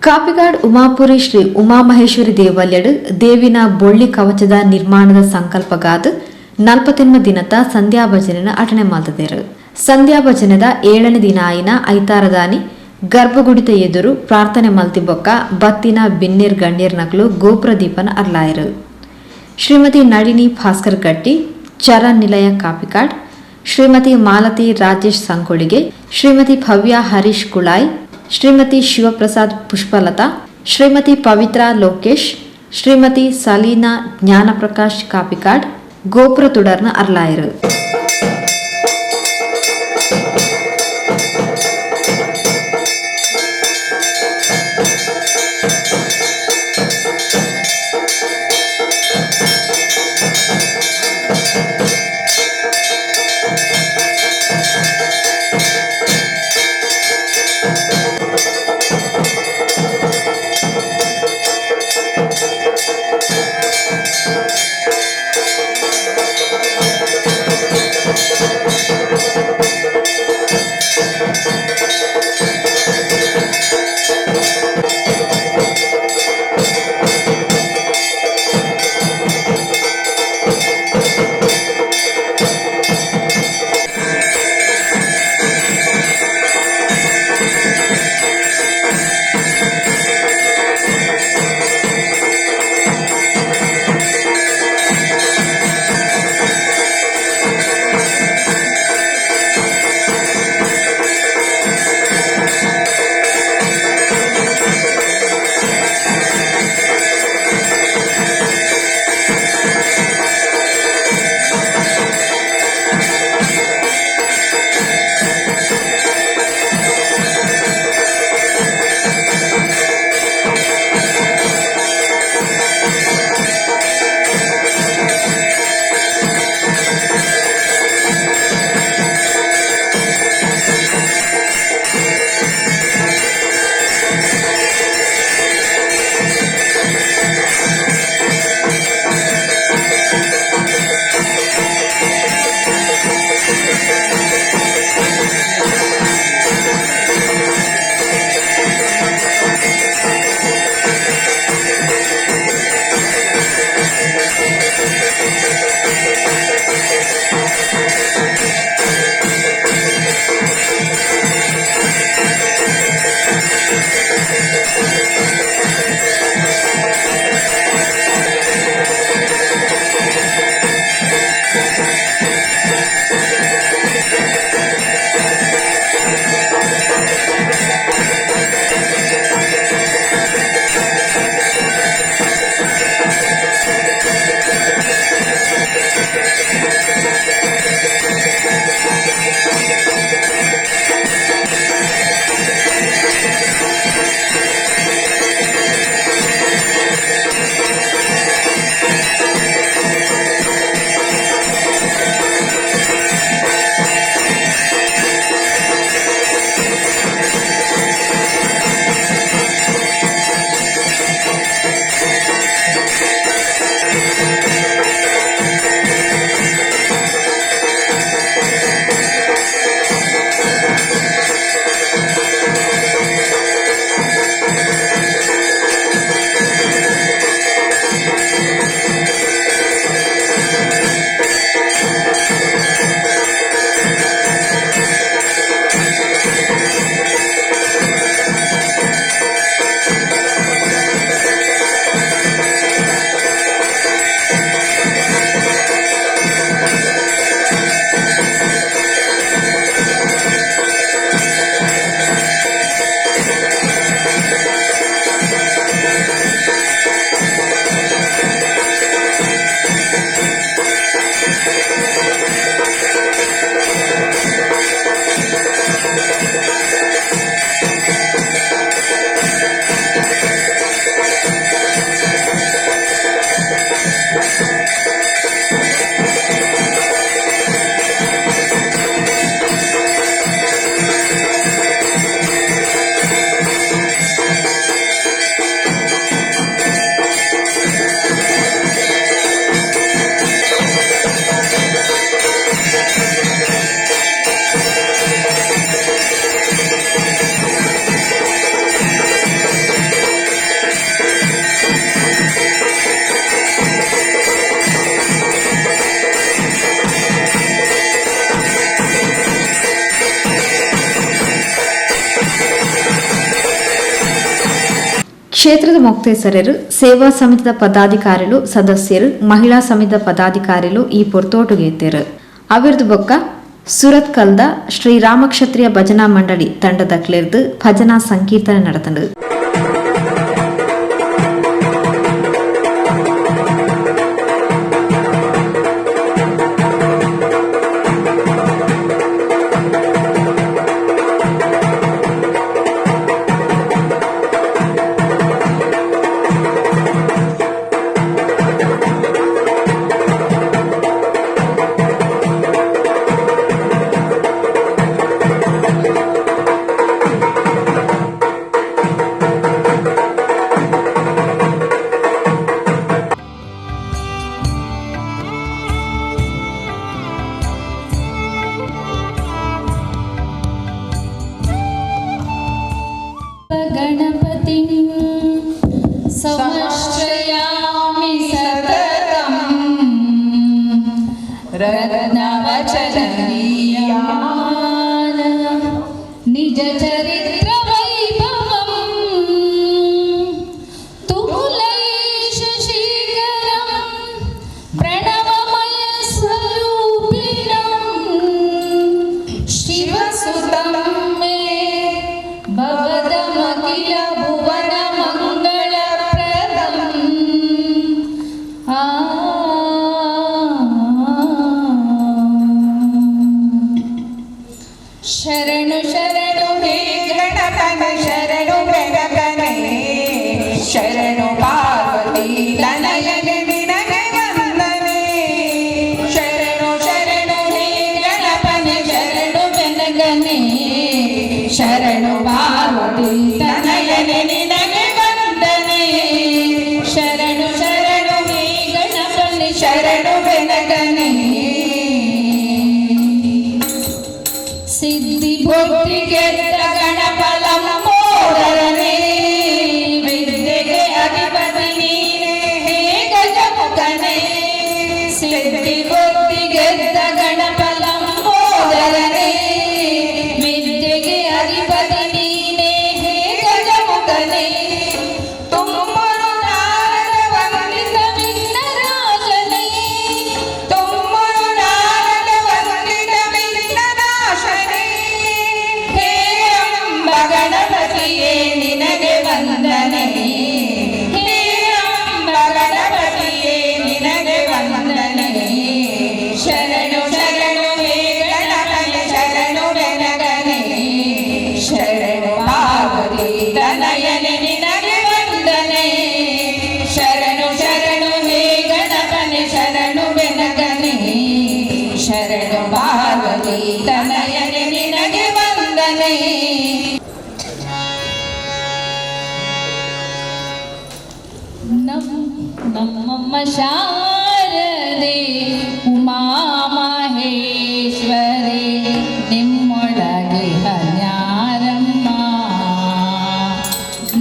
ಕಾಪಿಕಾಡ್ ಉಮಾಪುರಿ ಶ್ರೀ ಉಮಾಮಹೇಶ್ವರಿ ದೇವಾಲಯಡ್ ದೇವಿನ ಬೊಳ್ಳಿ ಕವಚದ ನಿರ್ಮಾಣದ ಸಂಕಲ್ಪಗಾದ 40ನೇ ದಿನದ ಸಂಧ್ಯಾ ಭಜನೆನ ಅಟನೆ ಮಾಡ್ತಿದ್ದಾರೆ. ಸಂಧ್ಯಾ ಭಜನೆದ 7ನೇ ದಿನ ಆಯಿನ ಐತಾರದಾನಿ ಗರ್ಭಗುಡಿತ ಎದುರು ಪ್ರಾರ್ಥನೆ ಮಲ್ತಿಬೊಕ್ಕ ಬತ್ತಿನ ಬಿನ್ನೇರ್ ಗಣ್ಯರ್ ನಕಲು ಗೋಪುರ ದೀಪನ ಅರ್ಲಾಯರು. ಶ್ರೀಮತಿ ನಳಿನಿ ಭಾಸ್ಕರ್ ಗಟ್ಟಿ, ಚರಣ್ ನಿಲಯ ಕಾಪಿಕಾಡ್, ಶ್ರೀಮತಿ ಮಾಲತಿ ರಾಜೇಶ್ ಸಂಕೊಳಿಗೆ, ಶ್ರೀಮತಿ ಭವ್ಯ ಹರೀಶ್ ಕುಳಾಯ್, ಶ್ರೀಮತಿ ಶಿವಪ್ರಸಾದ್ ಪುಷ್ಪಲತಾ, ಶ್ರೀಮತಿ ಪವಿತ್ರ ಲೋಕೇಶ್, ಶ್ರೀಮತಿ ಸಲೀನಾ ಜ್ಞಾನಪ್ರಕಾಶ್ ಕಾಪಿಕಾಡ್ ಗೋಪುರ ತುಡರ್ನ ಅರ್ಲಾಯರು. ಕ್ಷೇತ್ರದ ಮೊಕ್ತೇಸರರು, ಸೇವಾ ಸಮಿತಿದ ಪದಾಧಿಕಾರಿಗಳು, ಸದಸ್ಯರು, ಮಹಿಳಾ ಸಮಿತಿದ ಪದಾಧಿಕಾರಿಗಳು ಈ ಪೊರ್ತೋಟುಗೆ ಎತ್ತೇರು. ಅವಿರ್ದು ಬೊಕ್ಕ ಸುರತ್ ಕಲ್ದ ಶ್ರೀರಾಮಕ್ಷತ್ರಿಯ ಭಜನಾ ಮಂಡಳಿ ತಂಡದ ಕ್ಲೇರ್ದು ಭಜನಾ ಸಂಕೀರ್ತನೆ ನಡೆದಂಡು. गणपतिं समश्रयामि सततं रत्नवचनीयान निजचरित्रवैभवं तुमुलैशशीकरं प्रणवमयस्वरूपिणं शिवसुतं मे भवदमखिल भुवन मंगलप्रदम् शरणु शरणु हे गणपन शरणु गणपने शरणु पार्वती तनयने निनगे वंदने शरणु शरणु हे गणपने शरणु गणगने शरणु पार्वती तनयने निनगे वंदने शरणु शरणु हे गणपने शरणु गणगने सिद्धि बुद्धि ಗೆದ್ದ ಗಣಪಲಂಬೋದರನೇ ವಿದ್ಯೆಗೆ ಅಧಿಪತಿ ನೀನೇ ಹೇ ಗಜಮುಖನೇ ಸಿದ್ಧಿ ಬುದ್ಧಿ ಗೆದ್ದ ಗಣಪಲಂಬೋದರನೇ ವಿದ್ಯೆಗೆ ಅಧಿಪತಿ ನೀನೇ ಹೇ ಗಜಮುಖನೇ ತುಮ್ಮರು ನಾರದ ವಂದಿತ ವಿಘ್ನರಾಜನೇ ತುಮ್ಮರು ನಾರದ ವಂದಿತ ವಿಘ್ನನಾಶನೇ ಹೇ ಅಂಬ ಗಣಪತಿಯೇ ನಿನಗೆ ವಂದನೆ ಹೇ ಅಂಬ ಗಣಪತಿಯೇ ನಿನಗೆ ವಂದನೆ ಶರಣು ಶರಣು ಹೇ ಗಣಪನೆ ಶರಣು ಬೆನಗನೆ ಶರಣು ಪಾರ್ವತಿ ತನಯನೆ ನಿನಗೆ ವಂದನೆ ಶರಣು ಶರಣು ಹೇ ಗಣಪನೆ ಶರಣು ಬೆನಗನೆ ಶರಣು ಪಾರ್ವತಿ ತನಯನೆ ನಿನಗೆ ವಂದನೆ ನಮ್ಮಮ್ಮ ಶಾರದೆ ಉಮಾ ಮಹೇಶ್ವರಿ ನಿಮ್ಮೊಳಗೆ ಹನ್ಯಾರಮ್ಮ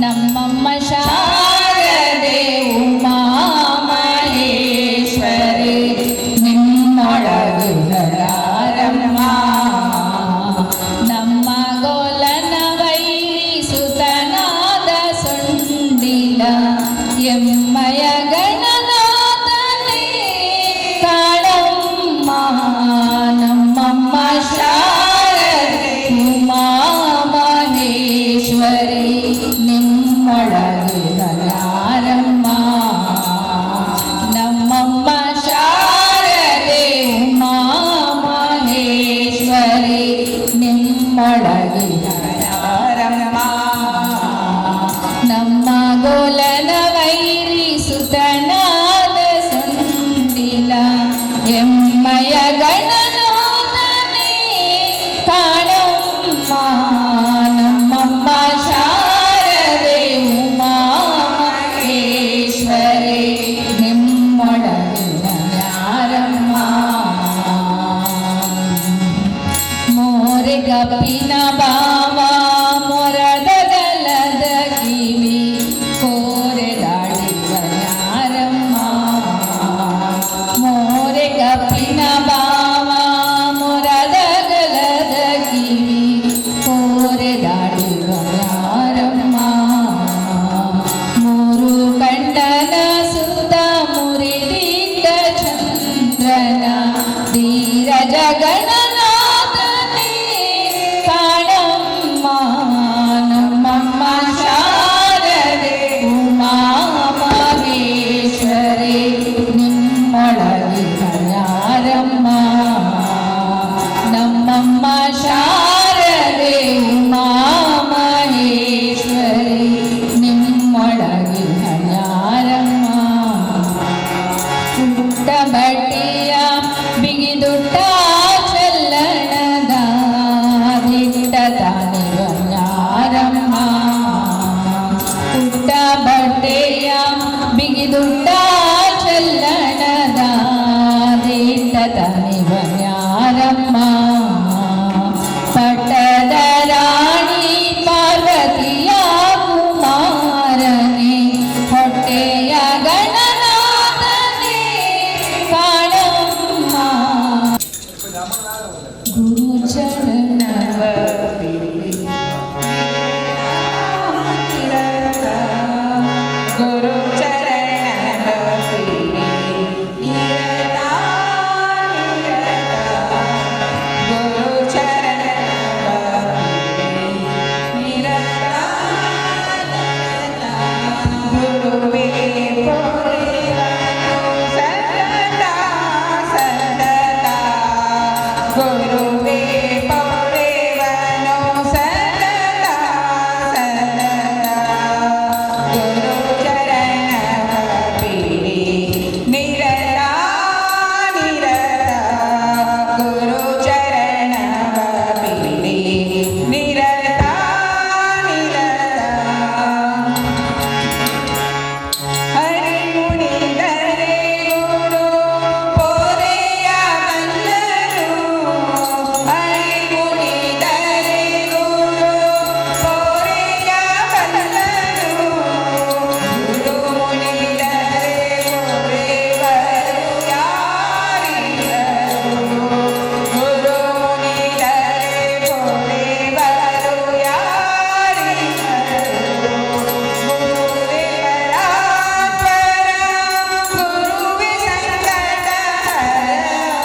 ನಮ್ಮಮ್ಮ ಶಾರದೆ ಉಮಾ ಮಹೇಶ್ವರಿ ನಿಮ್ಮೊಳಗೆ ಹನ್ಯಾರಮ್ಮ ನಮ್ಮ ಗೋಲನ ವೈರಿಸುತನಾದ ಸುಂಡಿಲ ಎಮ್ಮಯ ಗಣನಾಥನೇ ಕಾಳಮ್ಮ ನಮ್ಮಮ್ಮ ಶಾರದೆ ಉಮಾ ಮಹೇಶ್ವರಿ ನಿಮ್ಮೊಳಗೆ ಹನ್ಯಾರಮ್ಮ ನಮ್ಮಮ್ಮ ಶಾರದೆ ಉಮಾ ಮಹೇಶ್ವರಿ ನಿಮ್ಮೊಳಗೆ ಹನ್ಯಾರಮ್ಮ ನಮ್ಮ ಗೋಲನ ವೈರಿಸುತನಾದ ಸುಂಡಿಲ ಎಮ್ಮಯ ಗಣನಾಥನೇ ಕಾಳಮ್ಮ ನಮ್ಮಮ್ಮ ಶಾರದೆ ಉಮಾ ಮಹೇಶ್ವರಿ ನಿಮ್ಮೊಳಗೆ ಹನ್ಯಾರಮ್ಮ ಮೋರೆ ಗಪ್ಪಿನ ಬಾವ ಮೊರದ ಗಲದ ಕಿವಿ ಕೋರೆ ದಾಡಿವ ಯಾರಮ್ಮ ಮೋರೆ ಗಪ್ಪಿನ ಬಾವ ಮೊರದ ಗಲದ ಕಿವಿ ಕೋರೆ ದಾಡಿವ ಯಾರಮ್ಮ ಗಣನಾಥನೇ ಕಾಣಮ್ಮ ನಮ್ಮಮ್ಮ ಶಾರದೆ ಉಮಾ ಮಹೇಶ್ವರಿ ನಿಮ್ಮೊಳಗಿನ ಯಾರಮ್ಮ ನಮ್ಮಮ್ಮ ಶಾರದೆ ಉಮಾ ಮಹೇಶ್ವರಿ ನಿಮ್ಮೊಳಗಿನ ಯಾರಮ್ಮ ಪುಟ್ಟ ಬಟ್ಟೆಯ ಬಿಗಿದುಟ್ಟ ಚಲ್ಲಣದ ದಿಟ್ಟ ತಾನಿವ ಯಾರಮ್ಮ ಪುಟ್ಟ ಬಟ್ಟೆಯ ಬಿಗಿದುಟ್ಟ ಚಲ್ಲಣದ ದಿಟ್ಟ ತಾನಿವ ಯಾರಮ್ಮ ಪಟ್ಟದ ರಾಣಿ ಪಾರ್ವತಿಯ ಕುಮಾರನೇ ಹೊಟ್ಟೆಯ ಗಣನಾಥನೇ ಕಾಣಮ್ಮ ಗುರು ಚರಣವ ಗುರು ಚರಣವ ಗುರು ಚರಣವ ಗುರುವೇ ಸದಾ ಸದಾ ಗುರುವೇ ಪೌರೇವನೋ ಸದಾ ಸದಾ ಗುರು ಚರಣವ ಪೀಡೆ ನಿರತ ನಿರತ ಗುರು ಚರಣವ ಪೀಡೆ ನಿರತ ನಿರತ ಹರಿ ಮುನಿದರೆ ಗುರು ಪೋರೆಯ ಬಂದರು ಹರಿ ಮುನಿದರೆ ಗುರು ಪೋರೆಯ ಬಂದರು ಗುರು ಮುನಿದರೆ ಪೋರೆವರು ಯಾರಿದರು ಗುರು ಮುನಿದರೆ ಪೋರೆವರು ಯಾರಿದರು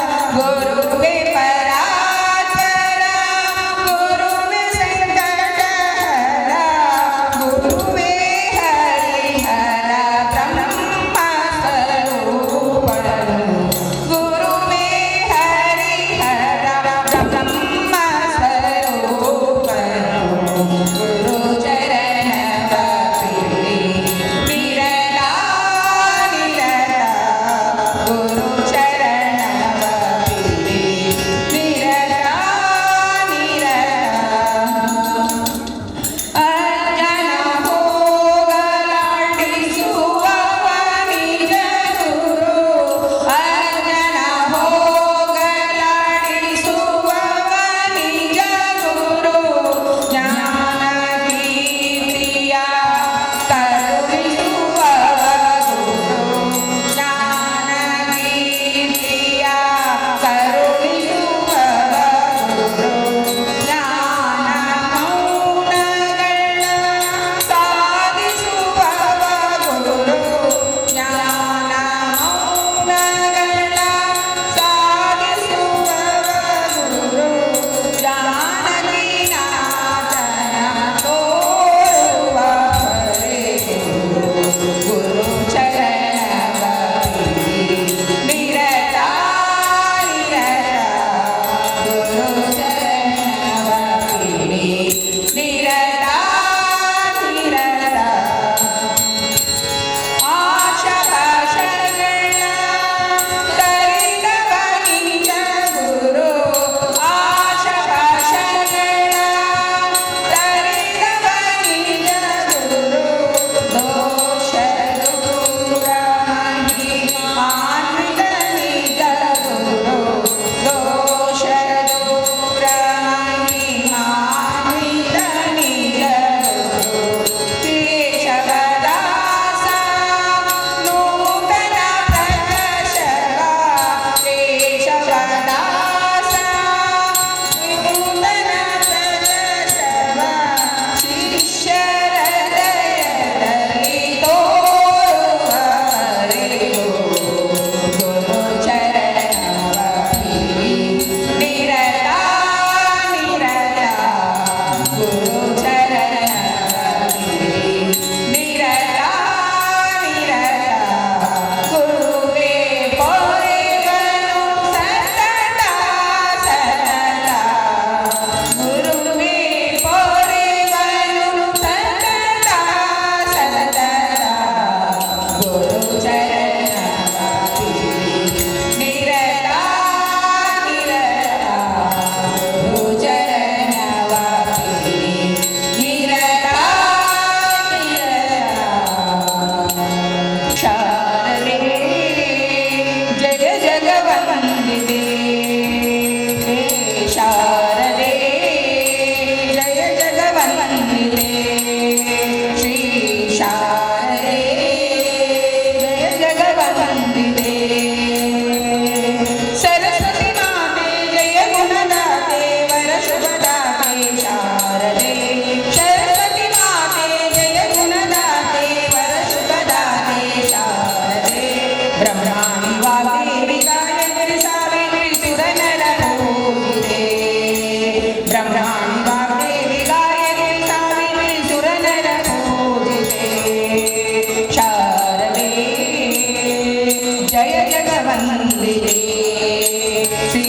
ಗುರುವೇ ಪರಾತ್ಪರ ಗುರುವೇ ಸಂಕಟಹರ ಗುರುವೇ ಹರಿಹರ ಬ್ರಹ್ಮ ಸ್ವರೂಪನು ಗುರುವೇ ಹರಿಹರ ಬ್ರಹ್ಮ ಸ್ವರೂಪನು ಗುರು ಚರಣವ ಪೀಡೆ ನಿರತ ನಿರತ ಗುರು ಚರಣವ ಪೀಡೆ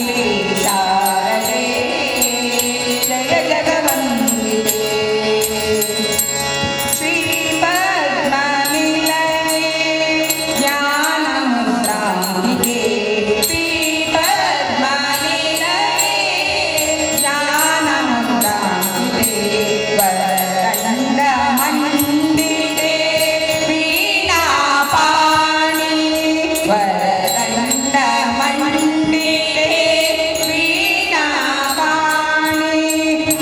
पिल्ली शारदे जय जगवन्दिते श्री पद्मनिलये ज्ञानमुद्रान्विते श्री पद्मनिलये ज्ञानमुद्रान्विते वरदण्डमण्डिते वीणापाणि वरदण्डमण्डिते वीणापाणि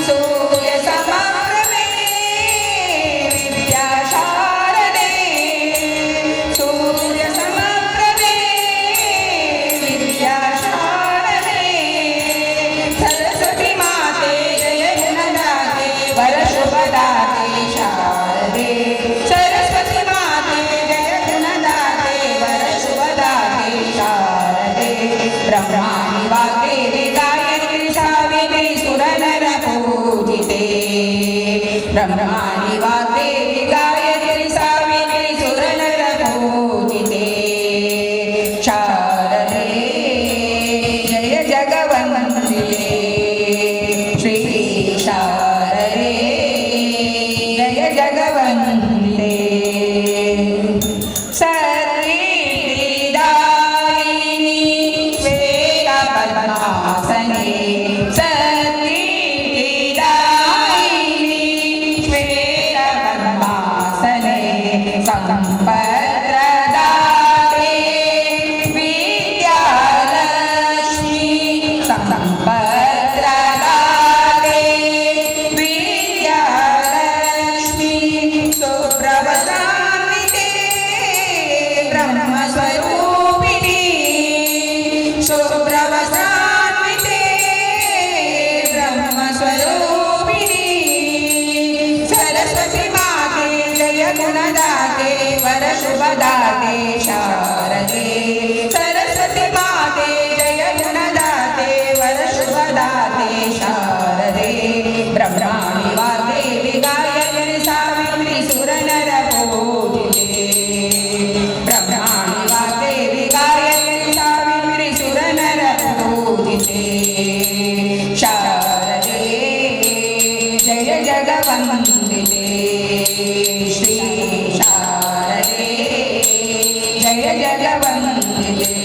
सूर्यसमप्रभे विद्याशारदे सूर्यसमप्रभे विद्याशारदे सरस्वती माते जय गुणदाते वरशुभदाते शारदे सरस्वती माते जय गुणदाते वरशुभदाते शारदे ब्रह्माणि वाग्देवी गायत्री सावित्री सुरनर पूजिते ब्रह्माणि वाग्देवी गायत्री सावित्री सुरनर पूजिते शारदे जय जगवन्दिते श्री शारदे जय जगवन्दिते सत्कीर्तिदायिनी श्वेतपद्मासने सत्कीर्तिदायिनी श्वेतपद्मासने सम्पद्रदाते विद्यालक्ष्मी सम्पद्रदाते विद्यालक्ष्मी सुप्रभसान्विते ब्रह्मस्वरूपिणी सुप्रभसान्विते ब्रह्मस्वरूपिणी सरस्वती माते जय गुणदाते वरशुभदाते शारदे सरस्वती माते जय गुणदाते वरशुभदाते शारदे ब्रह्माणि वाग्देवी गायत्री सावित्री सुरनर पूजिते ब्रह्माणि वाग्देवी गायत्री सावित्री सुरनर पूजिते शारदे जय जगवन्दिते श्री शारदे जय जगवन्दिते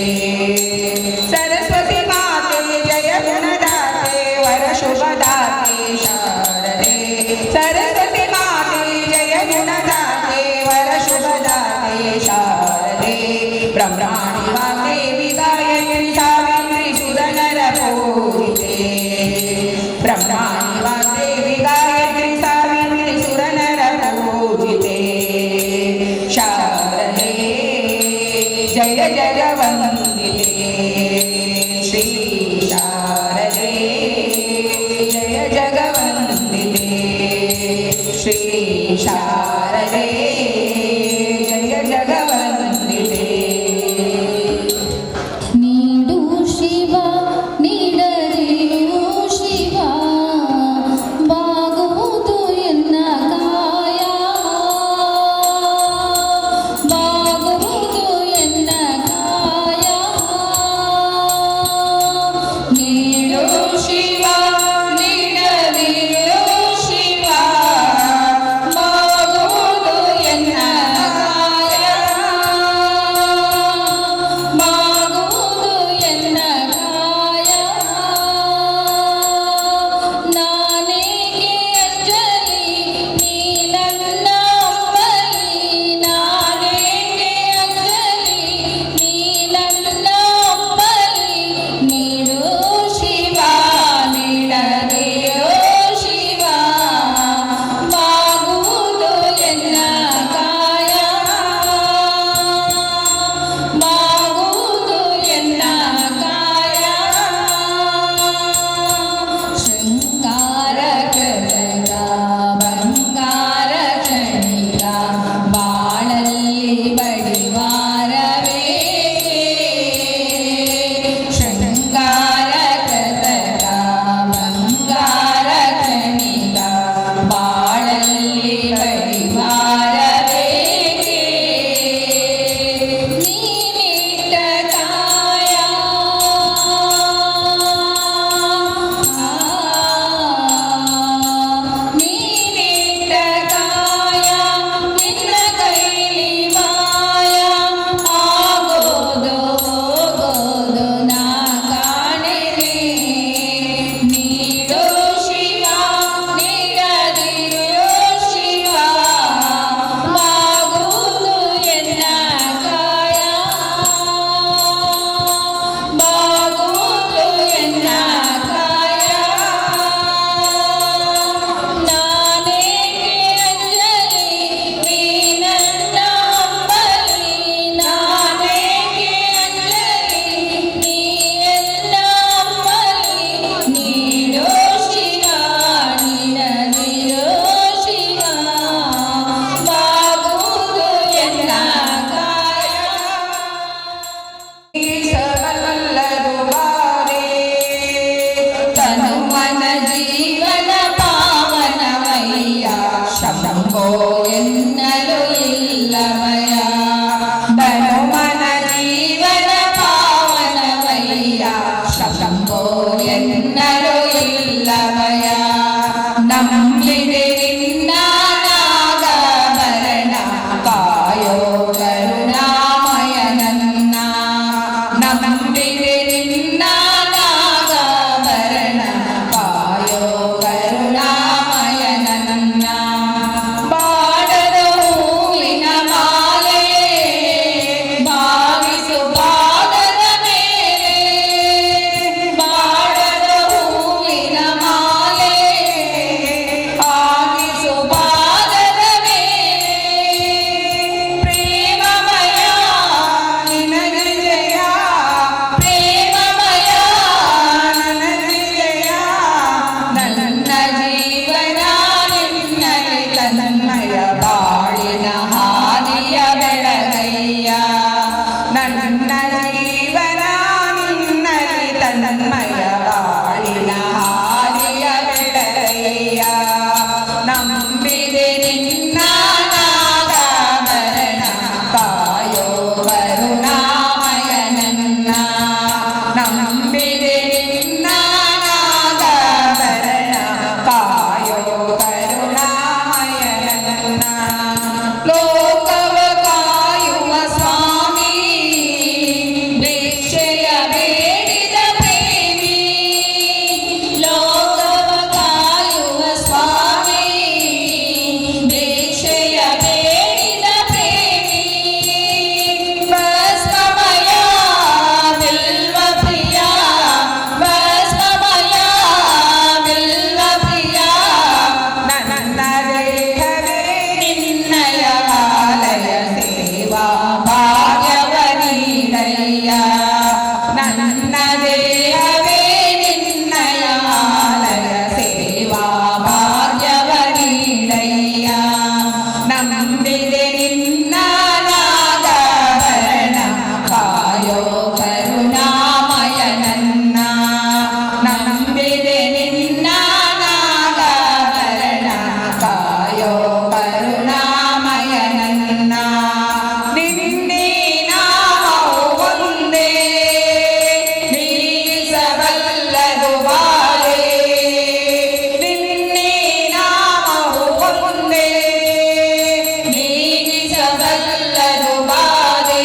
सरस्वती माते जय गुणदाते वरशुभदाते शारदे सरस्वती माते जय गुणदाते वरशुभदाते शारदे ब्रह्माणि वाग्देवी गायत्री सावित्री सुरनर पूजिते ब्रह्माणि वाग्देवी गायत्री सावित्री सुरनर पूजिते शारदे जय जगवन्दिते श्री शारदे जय जगवन्दिते श्री शारदे जय जगवन्दिते ನೀಡು ಶಿವ ನೀಡದಿರು ಶಿವ ಬಾಗುವುದು ಎನ್ನ ಕಾಯ ಬಾಗುವುದು ಎನ್ನ ಕಾಯ ನೀಡು ಶಿವ ನೀಡದಿರು ಶಿವ ಬಾಗುವುದು ಶಂಭೋ ಎನ್ನಲು ಇಲ್ಲ ಭಯ ನಂಬಿದೆ ನಿನ್ನ ನಾಗಾಭರಣ ಕಾಯೋ ಕರುಣಾಮಯ ನನ್ನ ನಂಬಿದೆ ನಿನ್ನ ನಾಗಾಭರಣ ಕಾಯೋ ಕರುಣಾಮಯ ನನ್ನ ಬಾಡದ ಹೂವಿನ ಮಾಲೆ ಭಾವಿಸು ಪಾದದ ಮೇಲೆ ಬಾಡದ ಹೂವಿನ ಮಾಲೆ ಆಗಿಸು ಪಾದದ ಮೇಲೆ ಪ್ರೇಮಮಯ ನಿನಗೆ ಜಯ ಪ್ರೇಮಮಯ ನನಗೆ ಜಯ ನನ್ನ ಜೀವನ ನಿನ್ನಲ್ಲಿ ತನ್ಮಯ ಬಾಳಿನ ಹಾದಿಯ ಬೆಳಗಯ್ಯ ನನ್ನ ಜೀವನ ನಿನ್ನಲ್ಲಿ ತನ್ಮಯ ಬಾಳಿನ ಹಾದಿಯ ಬೆಳಗಯ್ಯ ನಂಬಿದೆ ನಿನ್ನ ನಾಗಾಭರಣ ಕಾಯೋ ಕರುಣಾಮಯ ನನ್ನ ನಂಬಿದೆ ನಿನ್ನ ನಾಗಾಭರಣ ಕಾಯೋ ಕರುಣಾಮಯ ನನ್ನ ಲೋಕವ ಕಾಯುವ ಸ್ವಾಮಿ ಭಿಕ್ಷೆಯ ಬೇಡಿದ ಪ್ರೇಮಿ ಲೋಕವ ಕಾಯುವ ಸ್ವಾಮಿ ಭಿಕ್ಷೆಯ ಬೇಡಿದ ಪ್ರೇಮಿ ಭಸ್ಮಮಯ ಬಿಲ್ವ ಪ್ರಿಯ ಭಸ್ಮಮಯ ಬಿಲ್ವ ಪ್ರಿಯ ನನ್ನ ದೇಹವೇ ನಿನ್ನಯ ಆಲಯ ಸೇವಾ ಭಾಗ್ಯವ ನೀಡಯ್ಯ ನನ್ನ ದೇಹವೇ ನಿನ್ನಯ ಆಲಯ ಸೇವಾ ಭಾಗ್ಯವ ನೀಡಯ್ಯ ನಂಬಿದೆ ನಿನ್ನ ನಾಗಾಭರಣ ಕಾಯೋ ಕರುಣಾಮಯ ನನ್ನ ನಂಬಿದೆ ನಿನ್ನ ನಾಗಾಭರಣ ಕಾಯೋ ಕರುಣಾಮಯ ನನ್ನ ನಿನ್ನೆ ನಾಮವು ಒಂದೇ ನೀಗಿಸಬಲ್ಲದು ಬಾಳೆ ನಿನ್ನೆ ನಾಮವು ಒಂದೇ ನೀಗಿಸಬಲ್ಲದು ಬಾಳೆ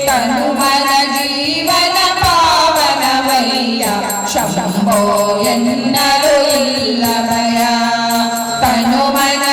ತನುಮನ ಜೀವನ ಪಾವನವಯ್ಯ ಶಂಭೋ ಎನ್ನಲು ಇಲ್ಲ ಭಯ ತನುಮನ